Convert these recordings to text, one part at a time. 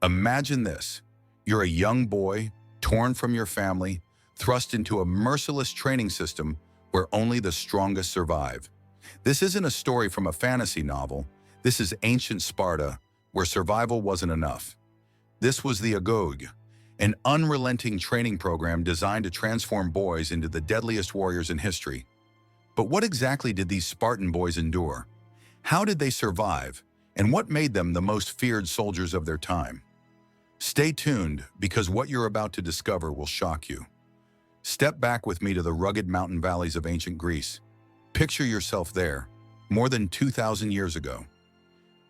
Imagine this. You're a young boy, torn from your family, thrust into a merciless training system where only the strongest survive. This isn't a story from a fantasy novel. This is ancient Sparta, where survival wasn't enough. This was the Agoge, an unrelenting training program designed to transform boys into the deadliest warriors in history. But what exactly did these Spartan boys endure? How did they survive? And what made them the most feared soldiers of their time? Stay tuned, because what you're about to discover will shock you. Step back with me to the rugged mountain valleys of ancient Greece. Picture yourself there, more than 2,000 years ago.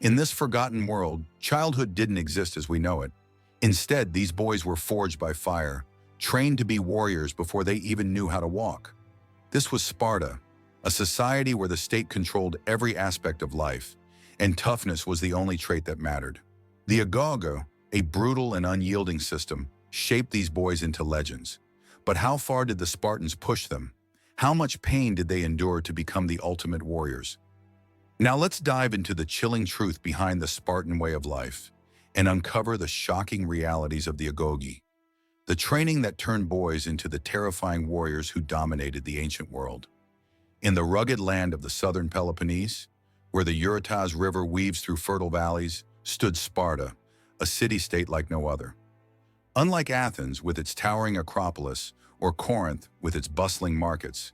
In this forgotten world, childhood didn't exist as we know it. Instead, these boys were forged by fire, trained to be warriors before they even knew how to walk. This was Sparta, a society where the state controlled every aspect of life, and toughness was the only trait that mattered. The Agoge, a brutal and unyielding system, shaped these boys into legends. But how far did the Spartans push them? How much pain did they endure to become the ultimate warriors? Now let's dive into the chilling truth behind the Spartan way of life and uncover the shocking realities of the Agoge, the training that turned boys into the terrifying warriors who dominated the ancient world. In the rugged land of the southern Peloponnese, where the Eurotas River weaves through fertile valleys, stood Sparta, a city-state like no other. Unlike Athens with its towering Acropolis or Corinth with its bustling markets,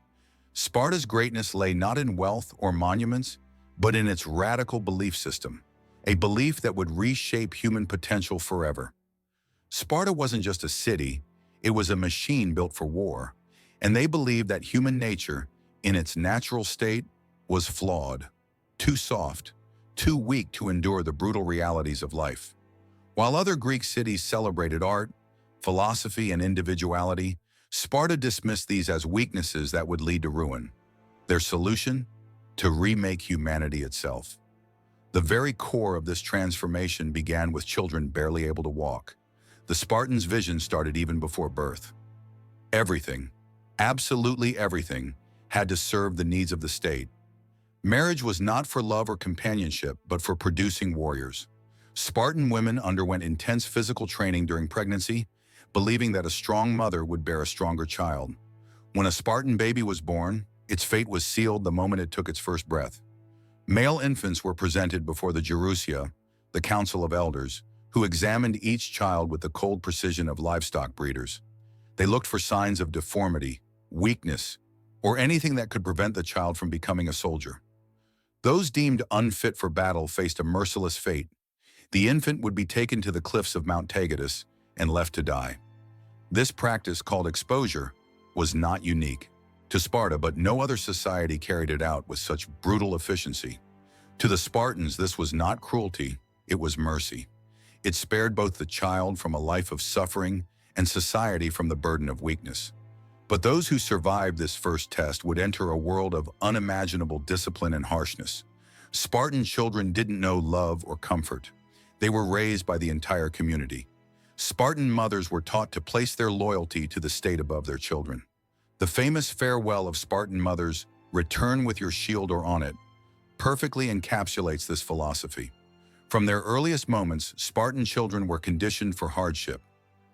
Sparta's greatness lay not in wealth or monuments, but in its radical belief system, a belief that would reshape human potential forever. Sparta wasn't just a city, it was a machine built for war, and they believed that human nature, in its natural state, was flawed, too soft, too weak to endure the brutal realities of life. While other Greek cities celebrated art, philosophy, and individuality, Sparta dismissed these as weaknesses that would lead to ruin. Their solution? To remake humanity itself. The very core of this transformation began with children barely able to walk. The Spartans' vision started even before birth. Everything, absolutely everything, had to serve the needs of the state. Marriage was not for love or companionship, but for producing warriors. Spartan women underwent intense physical training during pregnancy, believing that a strong mother would bear a stronger child. When a Spartan baby was born, its fate was sealed the moment it took its first breath. Male infants were presented before the Gerousia, the Council of Elders, who examined each child with the cold precision of livestock breeders. They looked for signs of deformity, weakness, or anything that could prevent the child from becoming a soldier. Those deemed unfit for battle faced a merciless fate. The infant would be taken to the cliffs of Mount Taygetus and left to die. This practice, called exposure, was not unique to Sparta, but no other society carried it out with such brutal efficiency. To the Spartans, this was not cruelty, it was mercy. It spared both the child from a life of suffering and society from the burden of weakness. But those who survived this first test would enter a world of unimaginable discipline and harshness. Spartan children didn't know love or comfort. They were raised by the entire community. Spartan mothers were taught to place their loyalty to the state above their children. The famous farewell of Spartan mothers, "Return with your shield or on it," perfectly encapsulates this philosophy. From their earliest moments, Spartan children were conditioned for hardship.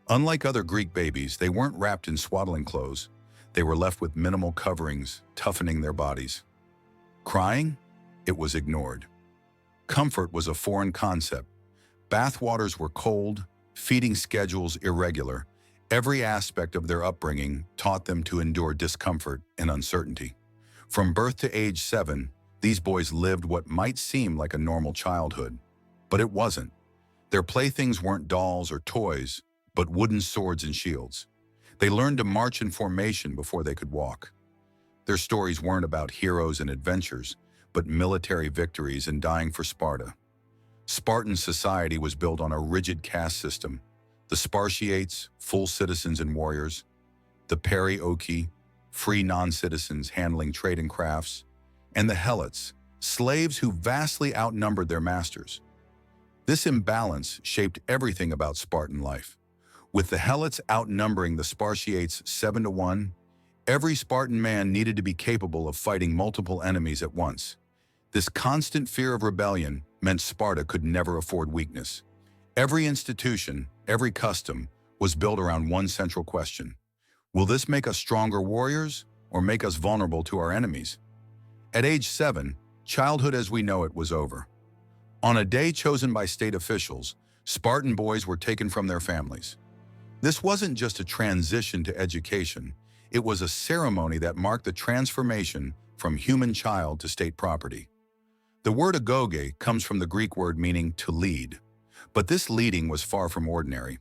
Unlike other Greek babies, they weren't wrapped in swaddling clothes. They were left with minimal coverings, toughening their bodies. Crying? It was ignored. Comfort was a foreign concept. Bathwaters were cold, feeding schedules irregular. Every aspect of their upbringing taught them to endure discomfort and uncertainty. From birth to age 7, these boys lived what might seem like a normal childhood, but it wasn't. Their playthings weren't dolls or toys, but wooden swords and shields. They learned to march in formation before they could walk. Their stories weren't about heroes and adventures, but military victories and dying for Sparta. Spartan society was built on a rigid caste system. The Spartiates, full citizens and warriors. The Perioeci, free non-citizens handling trade and crafts. And the Helots, slaves who vastly outnumbered their masters. This imbalance shaped everything about Spartan life. With the Helots outnumbering the Spartiates 7-1, every Spartan man needed to be capable of fighting multiple enemies at once. This constant fear of rebellion meant Sparta could never afford weakness. Every institution, every custom, was built around one central question. Will this make us stronger warriors or make us vulnerable to our enemies? At age 7, childhood as we know it was over. On a day chosen by state officials, Spartan boys were taken from their families. This wasn't just a transition to education, it was a ceremony that marked the transformation from human child to state property. The word Agoge comes from the Greek word meaning to lead, but this leading was far from ordinary.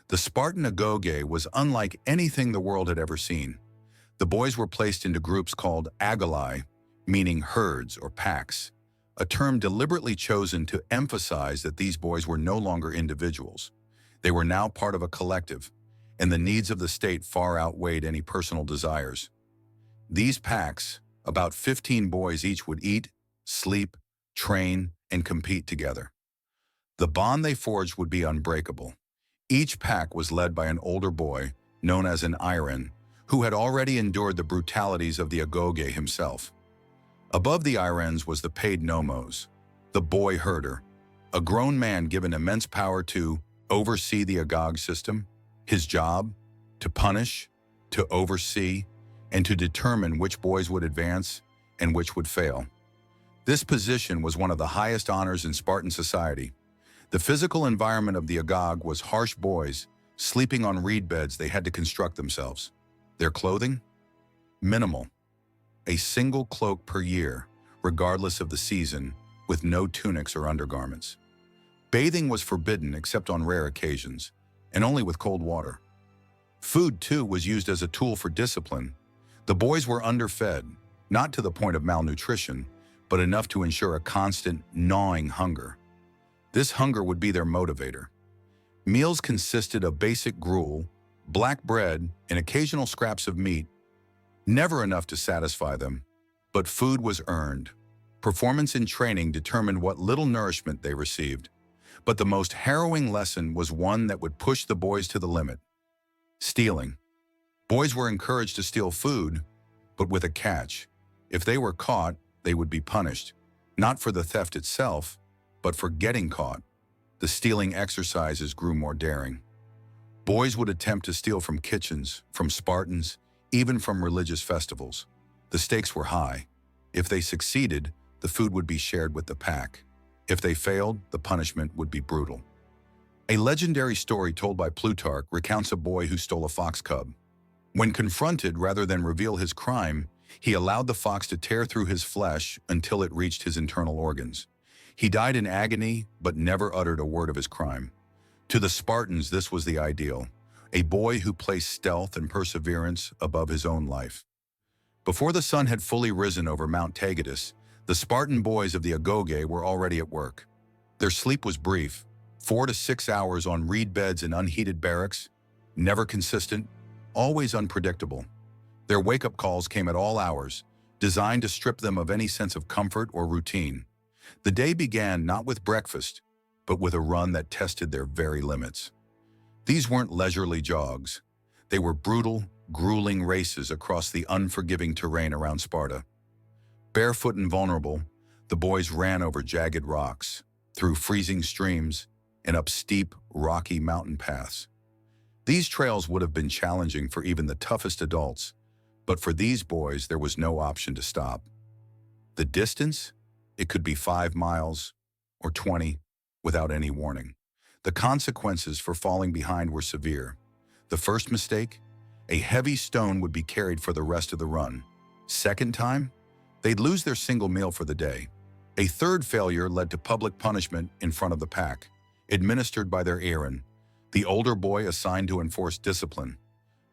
The Spartan Agoge was unlike anything the world had ever seen. The boys were placed into groups called Agoge, meaning herds or packs, a term deliberately chosen to emphasize that these boys were no longer individuals. They were now part of a collective, and the needs of the state far outweighed any personal desires. These packs, about 15 boys each, would eat, sleep, train, and compete together. The bond they forged would be unbreakable. Each pack was led by an older boy, known as an Iron, who had already endured the brutalities of the Agoge himself. Above the Irons was the paid nomos, the boy herder, a grown man given immense power to oversee the Agoge system. His job, to punish, to oversee, and to determine which boys would advance and which would fail. This position was one of the highest honors in Spartan society. The physical environment of the Agoge was harsh boys, sleeping on reed beds they had to construct themselves. Their clothing? Minimal. A single cloak per year, regardless of the season, with no tunics or undergarments. Bathing was forbidden except on rare occasions, and only with cold water. Food, too, was used as a tool for discipline. The boys were underfed, not to the point of malnutrition, but enough to ensure a constant, gnawing hunger. This hunger would be their motivator. Meals consisted of basic gruel, black bread, and occasional scraps of meat, never enough to satisfy them, but food was earned. Performance in training determined what little nourishment they received. But the most harrowing lesson was one that would push the boys to the limit. Stealing. Boys were encouraged to steal food, but with a catch. If they were caught, they would be punished, not for the theft itself, but for getting caught. The stealing exercises grew more daring. Boys would attempt to steal from kitchens, from Spartans, even from religious festivals. The stakes were high. If they succeeded, the food would be shared with the pack. If they failed, the punishment would be brutal. A legendary story told by Plutarch recounts a boy who stole a fox cub. When confronted, rather than reveal his crime, he allowed the fox to tear through his flesh until it reached his internal organs. He died in agony, but never uttered a word of his crime. To the Spartans, this was the ideal, a boy who placed stealth and perseverance above his own life. Before the sun had fully risen over Mount Taygetus, the Spartan boys of the Agoge were already at work. Their sleep was brief, 4 to 6 hours on reed beds in unheated barracks, never consistent, always unpredictable. Their wake-up calls came at all hours, designed to strip them of any sense of comfort or routine. The day began not with breakfast, but with a run that tested their very limits. These weren't leisurely jogs. They were brutal, grueling races across the unforgiving terrain around Sparta. Barefoot and vulnerable, the boys ran over jagged rocks, through freezing streams, and up steep, rocky mountain paths. These trails would have been challenging for even the toughest adults, but for these boys there was no option to stop. The distance? It could be 5 miles or 20 without any warning. The consequences for falling behind were severe. The first mistake? A heavy stone would be carried for the rest of the run. Second time? They'd lose their single meal for the day. A third failure led to public punishment in front of the pack, administered by their Aaron, the older boy assigned to enforce discipline.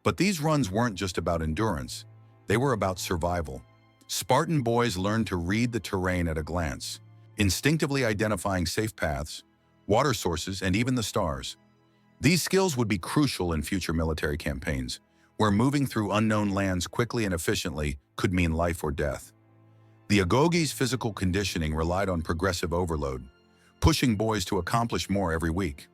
But these runs weren't just about endurance. They were about survival. Spartan boys learned to read the terrain at a glance, instinctively identifying safe paths, water sources, and even the stars. These skills would be crucial in future military campaigns, where moving through unknown lands quickly and efficiently could mean life or death. The Agoge's physical conditioning relied on progressive overload, pushing boys to accomplish more every week.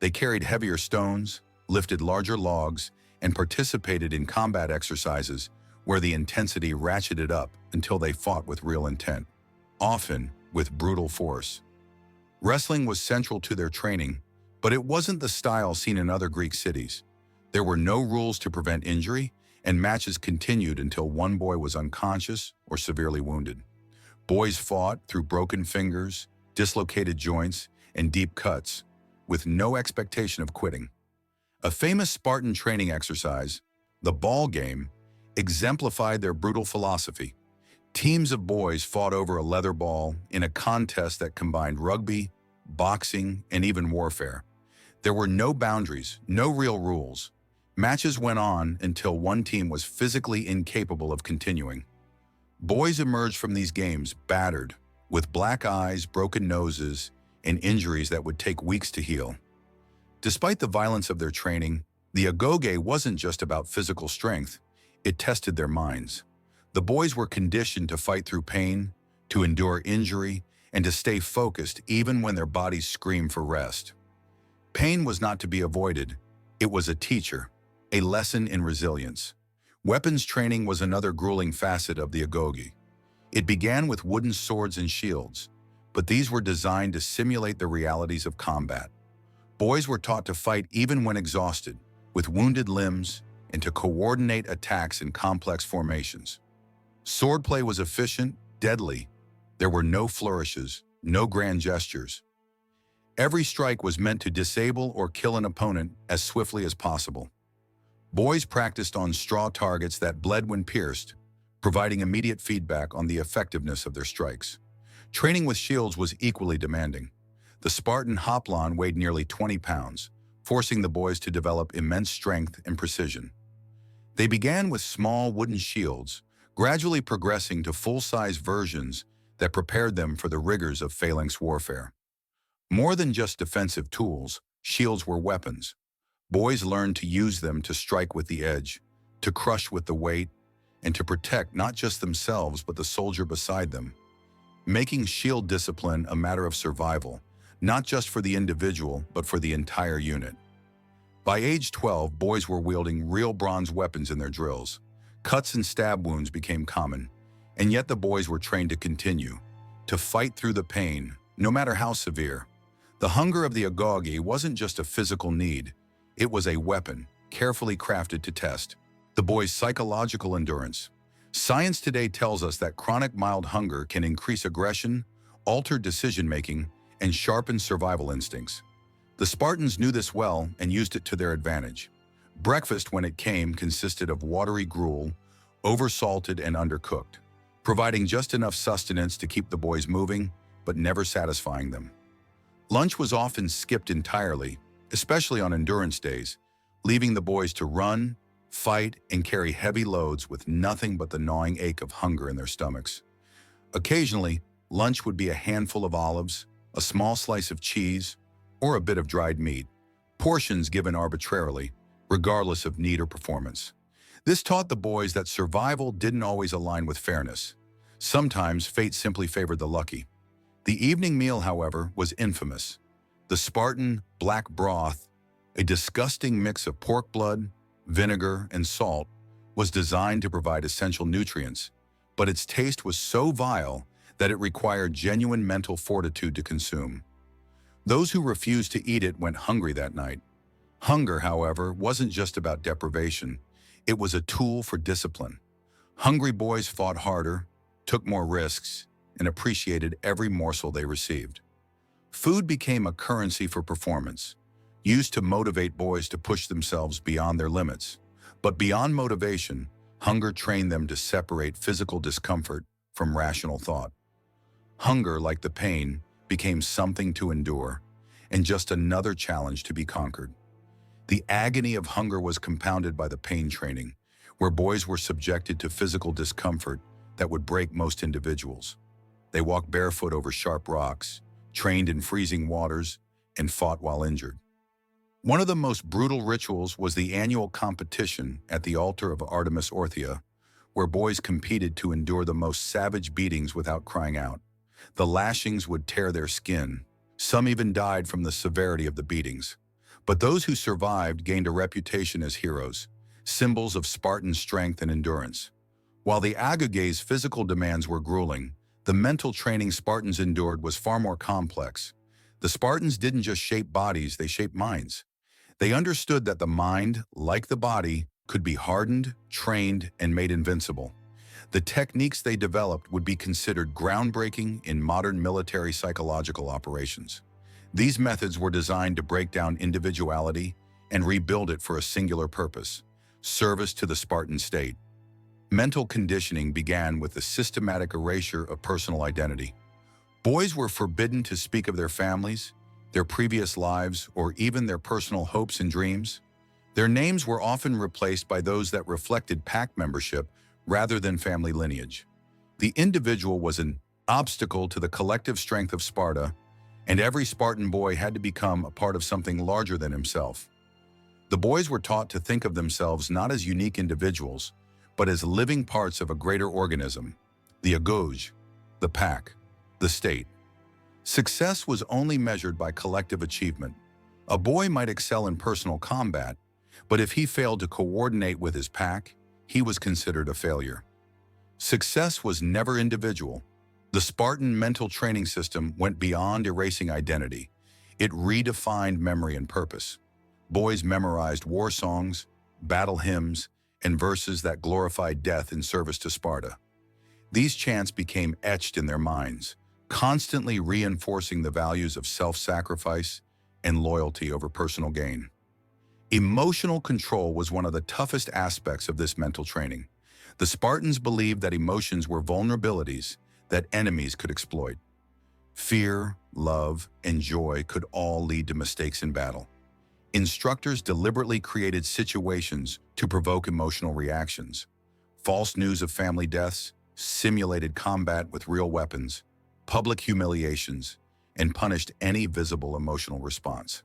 They carried heavier stones, lifted larger logs, and participated in combat exercises where the intensity ratcheted up until they fought with real intent, often with brutal force. Wrestling was central to their training, But it wasn't the style seen in other Greek cities. There were no rules to prevent injury, and matches continued until one boy was unconscious or severely wounded. Boys fought through broken fingers, dislocated joints, and deep cuts, with no expectation of quitting. A famous Spartan training exercise, the ball game, exemplified their brutal philosophy. Teams of boys fought over a leather ball in a contest that combined rugby, boxing, and even warfare. There were no boundaries, no real rules. Matches went on until one team was physically incapable of continuing. Boys emerged from these games battered, with black eyes, broken noses, and injuries that would take weeks to heal. Despite the violence of their training, the Agoge wasn't just about physical strength, it tested their minds. The boys were conditioned to fight through pain, to endure injury, and to stay focused even when their bodies screamed for rest. Pain was not to be avoided, it was a teacher, a lesson in resilience. Weapons training was another grueling facet of the Agoge. It began with wooden swords and shields, but these were designed to simulate the realities of combat. Boys were taught to fight even when exhausted, with wounded limbs, and to coordinate attacks in complex formations. Swordplay was efficient, deadly. There were no flourishes, no grand gestures. Every strike was meant to disable or kill an opponent as swiftly as possible. Boys practiced on straw targets that bled when pierced, providing immediate feedback on the effectiveness of their strikes. Training with shields was equally demanding. The Spartan hoplon weighed nearly 20 pounds, forcing the boys to develop immense strength and precision. They began with small wooden shields, gradually progressing to full-size versions that prepared them for the rigors of phalanx warfare. More than just defensive tools, shields were weapons. Boys learned to use them to strike with the edge, to crush with the weight, and to protect not just themselves but the soldier beside them, making shield discipline a matter of survival, not just for the individual but for the entire unit. By age 12, boys were wielding real bronze weapons in their drills. Cuts and stab wounds became common, and yet the boys were trained to continue, to fight through the pain, no matter how severe. The hunger of the Agoge wasn't just a physical need, it was a weapon, carefully crafted to test the boys' psychological endurance. Science today tells us that chronic mild hunger can increase aggression, alter decision-making, and sharpen survival instincts. The Spartans knew this well and used it to their advantage. Breakfast, when it came, consisted of watery gruel, oversalted and undercooked, providing just enough sustenance to keep the boys moving, but never satisfying them. Lunch was often skipped entirely, especially on endurance days, leaving the boys to run, fight, and carry heavy loads with nothing but the gnawing ache of hunger in their stomachs. Occasionally, lunch would be a handful of olives, a small slice of cheese, or a bit of dried meat, portions given arbitrarily, regardless of need or performance. This taught the boys that survival didn't always align with fairness. Sometimes fate simply favored the lucky. The evening meal, however, was infamous. The Spartan black broth, a disgusting mix of pork blood, vinegar, and salt, was designed to provide essential nutrients, but its taste was so vile that it required genuine mental fortitude to consume. Those who refused to eat it went hungry that night. Hunger, however, wasn't just about deprivation. It was a tool for discipline. Hungry boys fought harder, took more risks, and appreciated every morsel they received. Food became a currency for performance, used to motivate boys to push themselves beyond their limits. But beyond motivation, hunger trained them to separate physical discomfort from rational thought. Hunger, like the pain, became something to endure, and just another challenge to be conquered. The agony of hunger was compounded by the pain training, where boys were subjected to physical discomfort that would break most individuals. They walked barefoot over sharp rocks, trained in freezing waters, and fought while injured. One of the most brutal rituals was the annual competition at the altar of Artemis Orthia, where boys competed to endure the most savage beatings without crying out. The lashings would tear their skin. Some even died from the severity of the beatings. But those who survived gained a reputation as heroes, symbols of Spartan strength and endurance. While the Agoge's physical demands were grueling, the mental training Spartans endured was far more complex. The Spartans didn't just shape bodies, they shaped minds. They understood that the mind, like the body, could be hardened, trained, and made invincible. The techniques they developed would be considered groundbreaking in modern military psychological operations. These methods were designed to break down individuality and rebuild it for a singular purpose: service to the Spartan state. Mental conditioning began with the systematic erasure of personal identity. Boys were forbidden to speak of their families, their previous lives, or even their personal hopes and dreams. Their names were often replaced by those that reflected pack membership rather than family lineage. The individual was an obstacle to the collective strength of Sparta, and every Spartan boy had to become a part of something larger than himself. The boys were taught to think of themselves not as unique individuals, but as living parts of a greater organism: the Agoge, the pack, the state. Success was only measured by collective achievement. A boy might excel in personal combat, but if he failed to coordinate with his pack, he was considered a failure. Success was never individual. The Spartan mental training system went beyond erasing identity. It redefined memory and purpose. Boys memorized war songs, battle hymns, and verses that glorified death in service to Sparta. These chants became etched in their minds, constantly reinforcing the values of self-sacrifice and loyalty over personal gain. Emotional control was one of the toughest aspects of this mental training. The Spartans believed that emotions were vulnerabilities that enemies could exploit. Fear, love, and joy could all lead to mistakes in battle. Instructors deliberately created situations to provoke emotional reactions. False news of family deaths, simulated combat with real weapons, public humiliations, and punished any visible emotional response.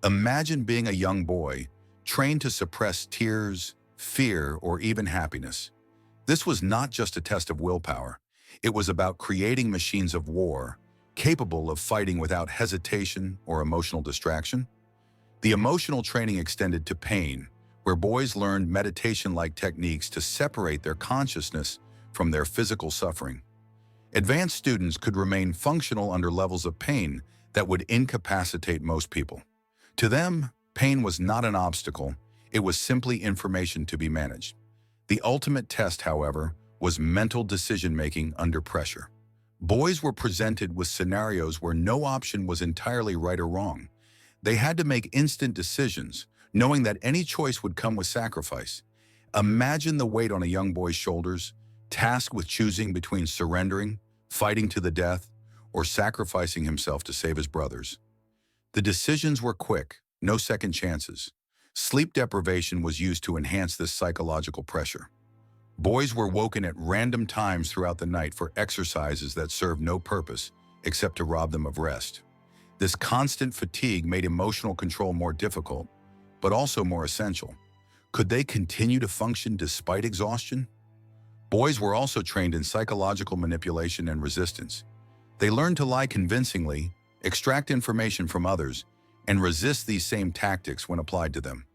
Imagine being a young boy, trained to suppress tears, fear, or even happiness. This was not just a test of willpower. It was about creating machines of war, capable of fighting without hesitation or emotional distraction. The emotional training extended to pain, where boys learned meditation-like techniques to separate their consciousness from their physical suffering. Advanced students could remain functional under levels of pain that would incapacitate most people. To them, pain was not an obstacle, it was simply information to be managed. The ultimate test, however, was mental decision-making under pressure. Boys were presented with scenarios where no option was entirely right or wrong. They had to make instant decisions, knowing that any choice would come with sacrifice. Imagine the weight on a young boy's shoulders, tasked with choosing between surrendering, fighting to the death, or sacrificing himself to save his brothers. The decisions were quick, no second chances. Sleep deprivation was used to enhance this psychological pressure. Boys were woken at random times throughout the night for exercises that served no purpose except to rob them of rest. This constant fatigue made emotional control more difficult, but also more essential. Could they continue to function despite exhaustion? Boys were also trained in psychological manipulation and resistance. They learned to lie convincingly, extract information from others, and resist these same tactics when applied to them.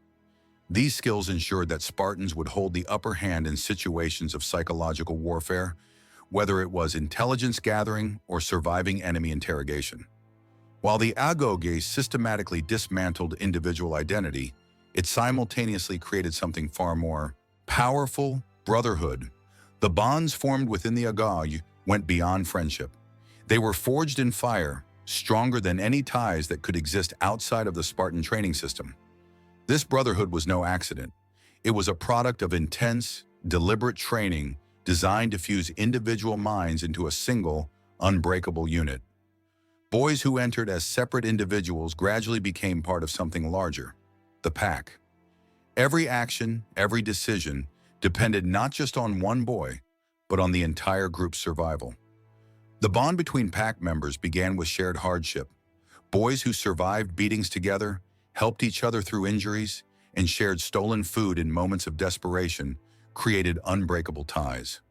These skills ensured that Spartans would hold the upper hand in situations of psychological warfare, whether it was intelligence gathering or surviving enemy interrogation. While the Agoge systematically dismantled individual identity, it simultaneously created something far more powerful: brotherhood. The bonds formed within the Agoge went beyond friendship. They were forged in fire, stronger than any ties that could exist outside of the Spartan training system. This brotherhood was no accident. It was a product of intense, deliberate training designed to fuse individual minds into a single, unbreakable unit. Boys who entered as separate individuals gradually became part of something larger: the pack. Every action, every decision depended not just on one boy, but on the entire group's survival. The bond between pack members began with shared hardship. Boys who survived beatings together, helped each other through injuries, and shared stolen food in moments of desperation created unbreakable ties.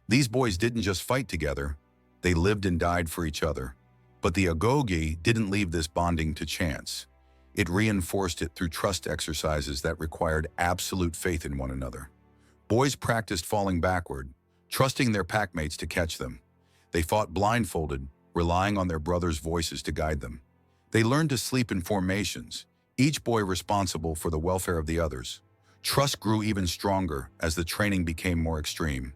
These boys didn't just fight together, they lived and died for each other. But the Agoge didn't leave this bonding to chance. It reinforced it through trust exercises that required absolute faith in one another. Boys practiced falling backward, trusting their packmates to catch them. They fought blindfolded, relying on their brothers' voices to guide them. They learned to sleep in formations, each boy responsible for the welfare of the others. Trust grew even stronger as the training became more extreme.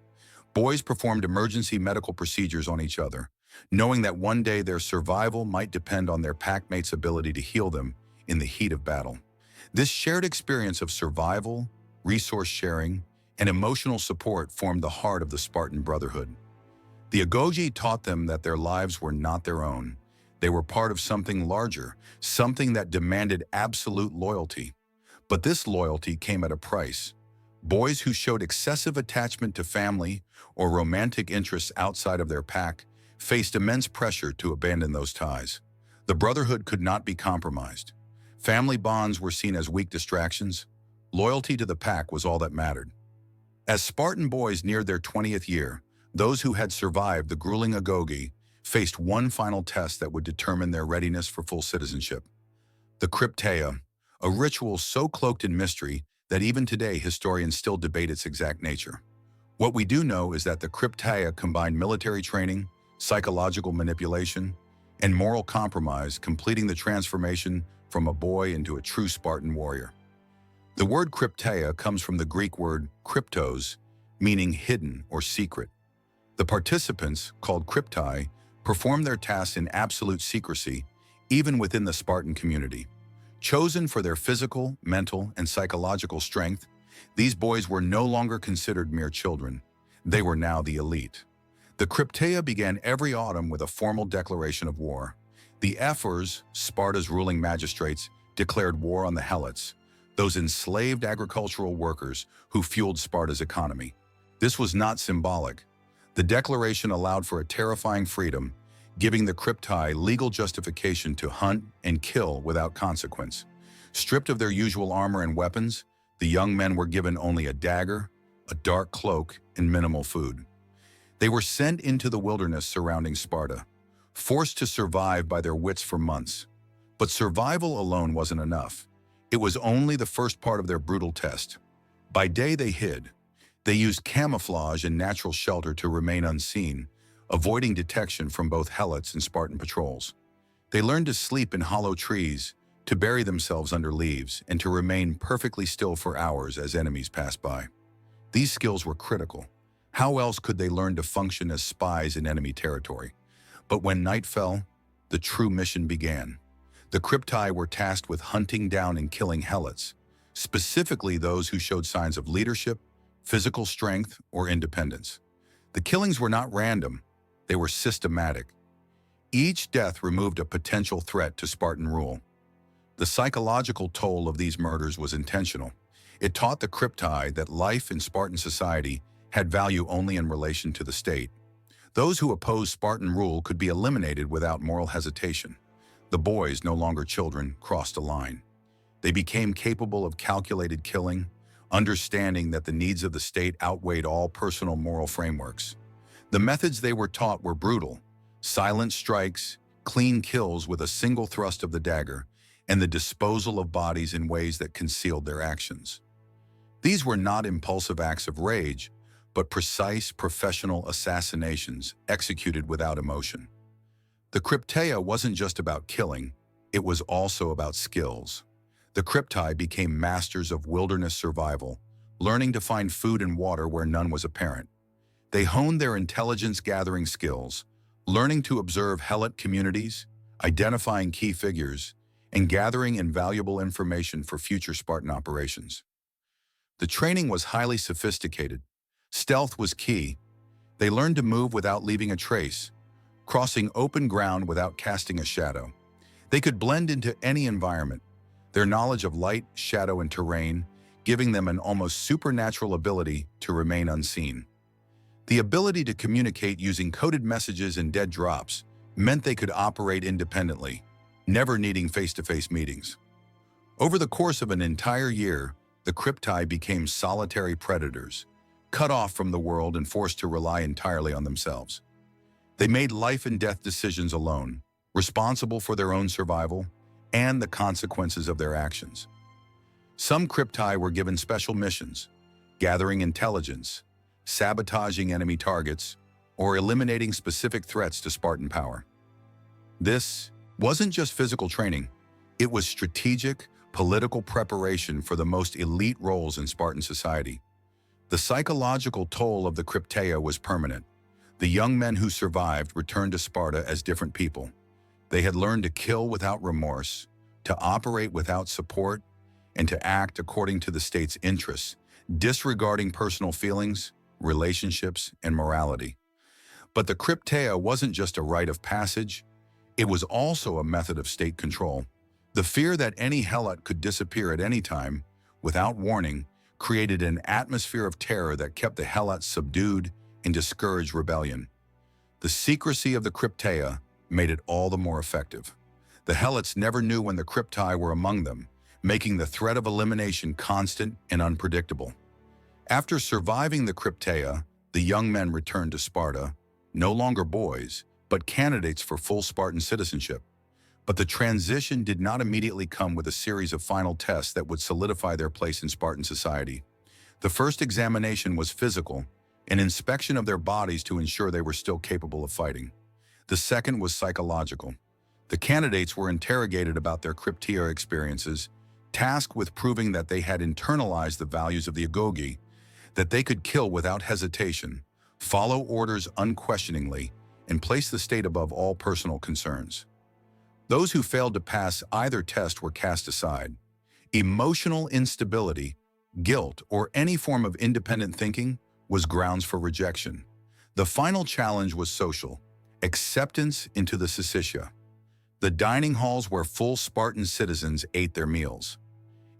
Boys performed emergency medical procedures on each other, knowing that one day their survival might depend on their packmates' ability to heal them in the heat of battle. This shared experience of survival, resource sharing, and emotional support formed the heart of the Spartan Brotherhood. The Agoge taught them that their lives were not their own. They were part of something larger, something that demanded absolute loyalty. But this loyalty came at a price. Boys who showed excessive attachment to family or romantic interests outside of their pack faced immense pressure to abandon those ties. The brotherhood could not be compromised. Family bonds were seen as weak distractions. Loyalty to the pack was all that mattered. As Spartan boys neared their 20th year, those who had survived the grueling Agoge faced one final test that would determine their readiness for full citizenship. The Krypteia, a ritual so cloaked in mystery that even today historians still debate its exact nature. What we do know is that the Krypteia combined military training, psychological manipulation, and moral compromise, completing the transformation from a boy into a true Spartan warrior. The word Krypteia comes from the Greek word kryptos, meaning hidden or secret. The participants, called Kryptei, performed their tasks in absolute secrecy, even within the Spartan community. Chosen for their physical, mental, and psychological strength, these boys were no longer considered mere children. They were now the elite. The Krypteia began every autumn with a formal declaration of war. The Ephors, Sparta's ruling magistrates, declared war on the Helots, those enslaved agricultural workers who fueled Sparta's economy. This was not symbolic. The declaration allowed for a terrifying freedom, giving the Kryptei legal justification to hunt and kill without consequence. Stripped of their usual armor and weapons, the young men were given only a dagger, a dark cloak, and minimal food. They were sent into the wilderness surrounding Sparta, forced to survive by their wits for months. But survival alone wasn't enough. It was only the first part of their brutal test. By day they hid. They used camouflage and natural shelter to remain unseen, avoiding detection from both Helots and Spartan patrols. They learned to sleep in hollow trees, to bury themselves under leaves, and to remain perfectly still for hours as enemies passed by. These skills were critical. How else could they learn to function as spies in enemy territory? But when night fell, the true mission began. The Kryptei were tasked with hunting down and killing Helots, specifically those who showed signs of leadership, physical strength, or independence. The killings were not random. They were systematic. Each death removed a potential threat to Spartan rule. The psychological toll of these murders was intentional. It taught the Kryptei that life in Spartan society had value only in relation to the state. Those who opposed Spartan rule could be eliminated without moral hesitation. The boys, no longer children, crossed a line. They became capable of calculated killing, understanding that the needs of the state outweighed all personal moral frameworks. The methods they were taught were brutal: silent strikes, clean kills with a single thrust of the dagger, and the disposal of bodies in ways that concealed their actions. These were not impulsive acts of rage, but precise professional assassinations executed without emotion. The Krypteia wasn't just about killing, it was also about skills. The Kryptei became masters of wilderness survival, learning to find food and water where none was apparent. They honed their intelligence-gathering skills, learning to observe Helot communities, identifying key figures, and gathering invaluable information for future Spartan operations. The training was highly sophisticated. Stealth was key. They learned to move without leaving a trace, crossing open ground without casting a shadow. They could blend into any environment, their knowledge of light, shadow, and terrain giving them an almost supernatural ability to remain unseen. The ability to communicate using coded messages and dead drops meant they could operate independently, never needing face-to-face meetings. Over the course of an entire year, the Kryptei became solitary predators, cut off from the world and forced to rely entirely on themselves. They made life and death decisions alone, responsible for their own survival and the consequences of their actions. Some Kryptei were given special missions, gathering intelligence, sabotaging enemy targets, or eliminating specific threats to Spartan power. This, wasn't just physical training, it was strategic, political preparation for the most elite roles in Spartan society. The psychological toll of the Krypteia was permanent. The young men who survived returned to Sparta as different people. They had learned to kill without remorse, to operate without support, and to act according to the state's interests, disregarding personal feelings, relationships, and morality. But the Krypteia wasn't just a rite of passage, it was also a method of state control. The fear that any helot could disappear at any time, without warning, created an atmosphere of terror that kept the helots subdued and discouraged rebellion. The secrecy of the Krypteia made it all the more effective. The helots never knew when the Kryptei were among them, making the threat of elimination constant and unpredictable. After surviving the Krypteia, the young men returned to Sparta, no longer boys, but candidates for full Spartan citizenship. But the transition did not immediately come with a series of final tests that would solidify their place in Spartan society. The first examination was physical, an inspection of their bodies to ensure they were still capable of fighting. The second was psychological. The candidates were interrogated about their Krypteia experiences, tasked with proving that they had internalized the values of the Agoge, that they could kill without hesitation, follow orders unquestioningly, and place the state above all personal concerns. Those who failed to pass either test were cast aside. Emotional instability, guilt, or any form of independent thinking was grounds for rejection. The final challenge was social, acceptance into the syssitia, the dining halls where full Spartan citizens ate their meals.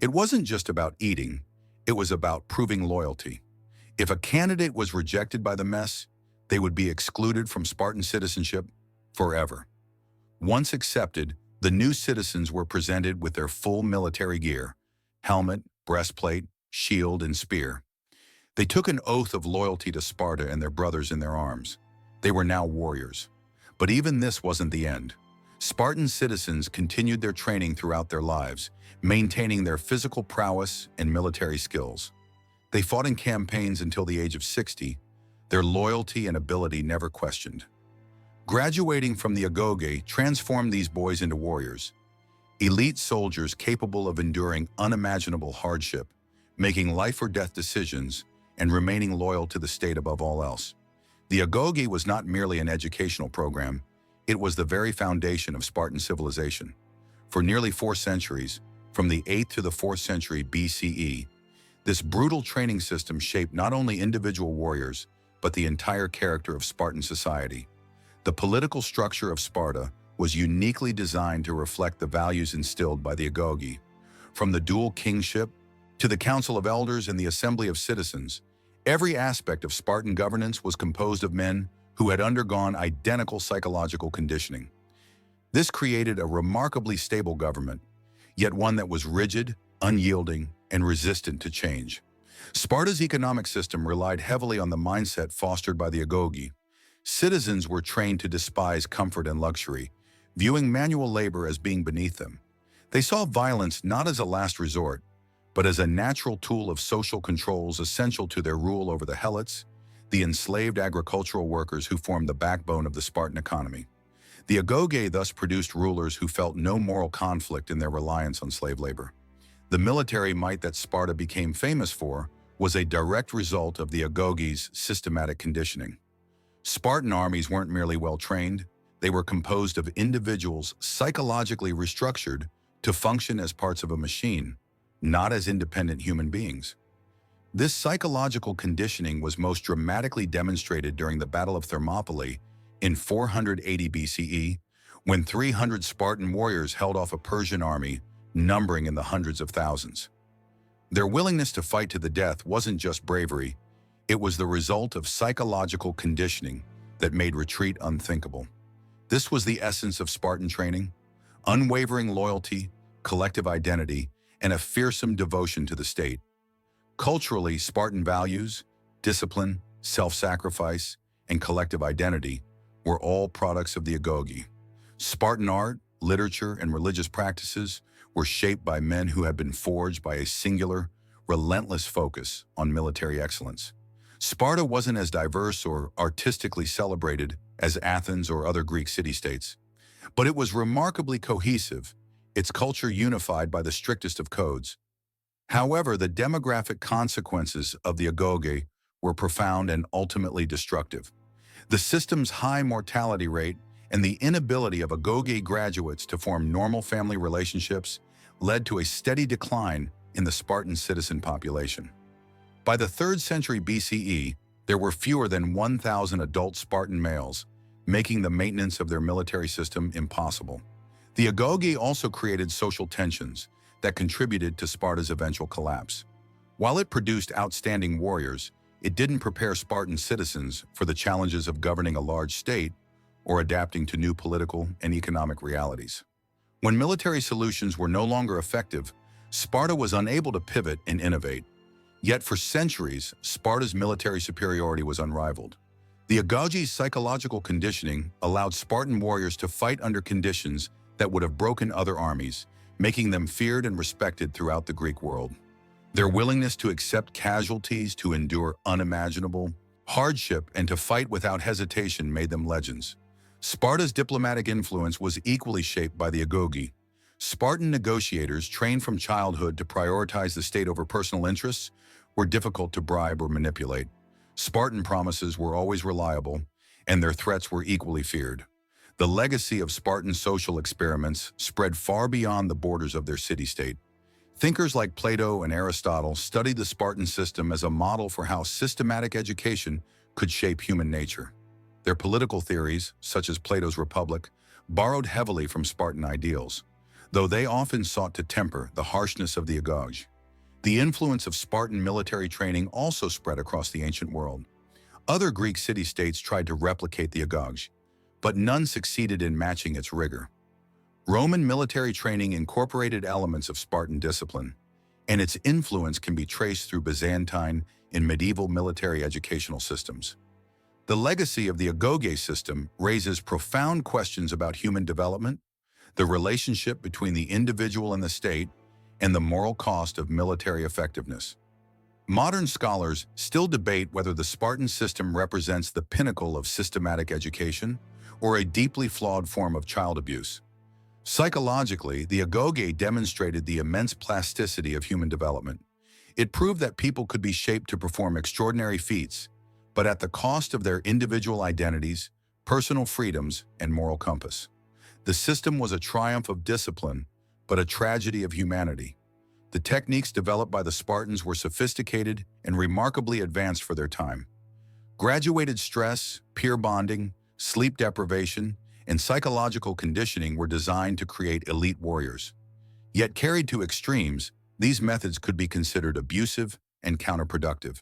It wasn't just about eating, it was about proving loyalty. If a candidate was rejected by the mess, they would be excluded from Spartan citizenship forever. Once accepted, the new citizens were presented with their full military gear: helmet, breastplate, shield, and spear. They took an oath of loyalty to Sparta and their brothers in their arms. They were now warriors. But even this wasn't the end. Spartan citizens continued their training throughout their lives, maintaining their physical prowess and military skills. They fought in campaigns until the age of 60, their loyalty and ability never questioned. Graduating from the Agoge transformed these boys into warriors, elite soldiers capable of enduring unimaginable hardship, making life or death decisions, and remaining loyal to the state above all else. The Agoge was not merely an educational program, it was the very foundation of Spartan civilization. For nearly 4 centuries, from the 8th to the 4th century BCE, this brutal training system shaped not only individual warriors, but the entire character of Spartan society. The political structure of Sparta was uniquely designed to reflect the values instilled by the Agoge. From the dual kingship to the Council of Elders and the Assembly of Citizens, every aspect of Spartan governance was composed of men who had undergone identical psychological conditioning. This created a remarkably stable government, yet one that was rigid, unyielding, and resistant to change. Sparta's economic system relied heavily on the mindset fostered by the Agoge. Citizens were trained to despise comfort and luxury, viewing manual labor as being beneath them. They saw violence not as a last resort, but as a natural tool of social controls essential to their rule over the helots, the enslaved agricultural workers who formed the backbone of the Spartan economy. The Agoge thus produced rulers who felt no moral conflict in their reliance on slave labor. The military might that Sparta became famous for was a direct result of the Agoge's systematic conditioning. Spartan armies weren't merely well-trained, they were composed of individuals psychologically restructured to function as parts of a machine, not as independent human beings. This psychological conditioning was most dramatically demonstrated during the Battle of Thermopylae in 480 BCE, when 300 Spartan warriors held off a Persian army numbering in the hundreds of thousands. Their willingness to fight to the death wasn't just bravery, it was the result of psychological conditioning that made retreat unthinkable. This was the essence of Spartan training: unwavering loyalty, collective identity, and a fearsome devotion to the state. Culturally, Spartan values, discipline, self-sacrifice, and collective identity were all products of the Agoge. Spartan art, literature, and religious practices were shaped by men who had been forged by a singular, relentless focus on military excellence. Sparta wasn't as diverse or artistically celebrated as Athens or other Greek city-states. But it was remarkably cohesive, its culture unified by the strictest of codes. However, the demographic consequences of the Agoge were profound and ultimately destructive. The system's high mortality rate and the inability of Agoge graduates to form normal family relationships led to a steady decline in the Spartan citizen population. By the 3rd century BCE, there were fewer than 1,000 adult Spartan males, making the maintenance of their military system impossible. The Agoge also created social tensions that contributed to Sparta's eventual collapse. While it produced outstanding warriors, it didn't prepare Spartan citizens for the challenges of governing a large state or adapting to new political and economic realities. When military solutions were no longer effective, Sparta was unable to pivot and innovate. Yet for centuries, Sparta's military superiority was unrivaled. The Agoge's psychological conditioning allowed Spartan warriors to fight under conditions that would have broken other armies, making them feared and respected throughout the Greek world. Their willingness to accept casualties, to endure unimaginable hardship, and to fight without hesitation made them legends. Sparta's diplomatic influence was equally shaped by the Agoge. Spartan negotiators, trained from childhood to prioritize the state over personal interests, were difficult to bribe or manipulate. Spartan promises were always reliable, and their threats were equally feared. The legacy of Spartan social experiments spread far beyond the borders of their city-state. Thinkers like Plato and Aristotle studied the Spartan system as a model for how systematic education could shape human nature. Their political theories, such as Plato's Republic, borrowed heavily from Spartan ideals, though they often sought to temper the harshness of the Agoge. The influence of Spartan military training also spread across the ancient world. Other Greek city-states tried to replicate the Agoge, but none succeeded in matching its rigor. Roman military training incorporated elements of Spartan discipline, and its influence can be traced through Byzantine and medieval military educational systems. The legacy of the Agoge system raises profound questions about human development, the relationship between the individual and the state, and the moral cost of military effectiveness. Modern scholars still debate whether the Spartan system represents the pinnacle of systematic education or a deeply flawed form of child abuse. Psychologically, the Agoge demonstrated the immense plasticity of human development. It proved that people could be shaped to perform extraordinary feats, but at the cost of their individual identities, personal freedoms, and moral compass. The system was a triumph of discipline, but a tragedy of humanity. The techniques developed by the Spartans were sophisticated and remarkably advanced for their time. Graduated stress, peer bonding, sleep deprivation, and psychological conditioning were designed to create elite warriors. Yet carried to extremes, these methods could be considered abusive and counterproductive,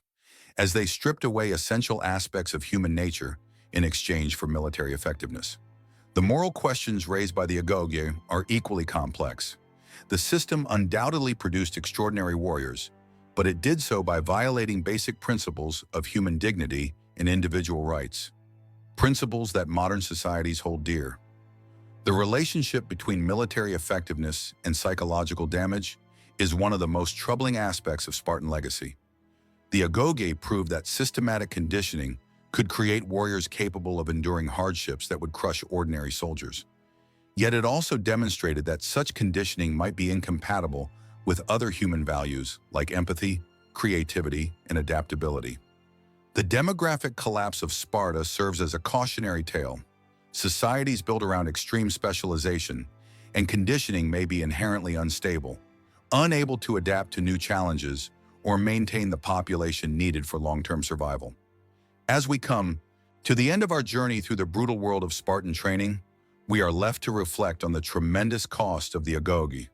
as they stripped away essential aspects of human nature in exchange for military effectiveness. The moral questions raised by the Agoge are equally complex. The system undoubtedly produced extraordinary warriors, but it did so by violating basic principles of human dignity and individual rights, principles that modern societies hold dear. The relationship between military effectiveness and psychological damage is one of the most troubling aspects of Spartan legacy. The Agoge proved that systematic conditioning could create warriors capable of enduring hardships that would crush ordinary soldiers. Yet it also demonstrated that such conditioning might be incompatible with other human values like empathy, creativity, and adaptability. The demographic collapse of Sparta serves as a cautionary tale. Societies built around extreme specialization and conditioning may be inherently unstable, unable to adapt to new challenges or maintain the population needed for long-term survival. As we come to the end of our journey through the brutal world of Spartan training, we are left to reflect on the tremendous cost of the Agoge.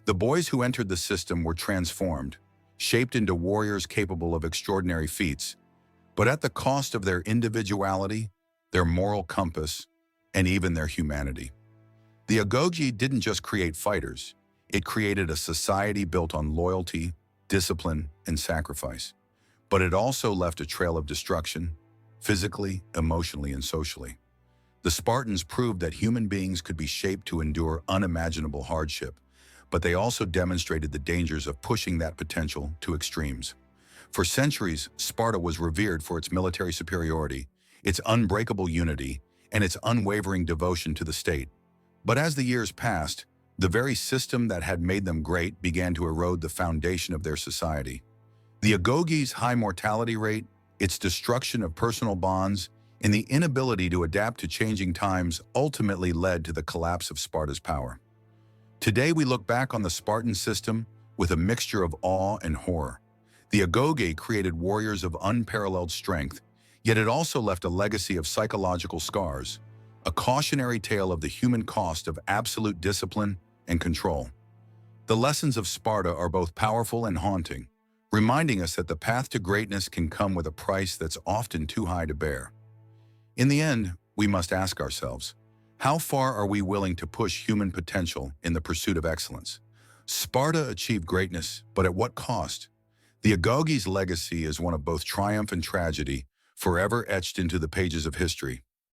The boys who entered the system were transformed, shaped into warriors capable of extraordinary feats, but at the cost of their individuality, their moral compass, and even their humanity. The Agoge didn't just create fighters, it created a society built on loyalty, discipline, and sacrifice. But it also left a trail of destruction, physically, emotionally, and socially. The Spartans proved that human beings could be shaped to endure unimaginable hardship, but they also demonstrated the dangers of pushing that potential to extremes. For centuries, Sparta was revered for its military superiority, its unbreakable unity, and its unwavering devotion to the state. But as the years passed, the very system that had made them great began to erode the foundation of their society. The Agoge's high mortality rate, its destruction of personal bonds, and the inability to adapt to changing times ultimately led to the collapse of Sparta's power. Today we look back on the Spartan system with a mixture of awe and horror. The Agoge created warriors of unparalleled strength, yet it also left a legacy of psychological scars, a cautionary tale of the human cost of absolute discipline and control. The lessons of Sparta are both powerful and haunting, reminding us that the path to greatness can come with a price that's often too high to bear. In the end, we must ask ourselves, how far are we willing to push human potential in the pursuit of excellence? Sparta achieved greatness, but at what cost? The Agoge's legacy is one of both triumph and tragedy, forever etched into the pages of history.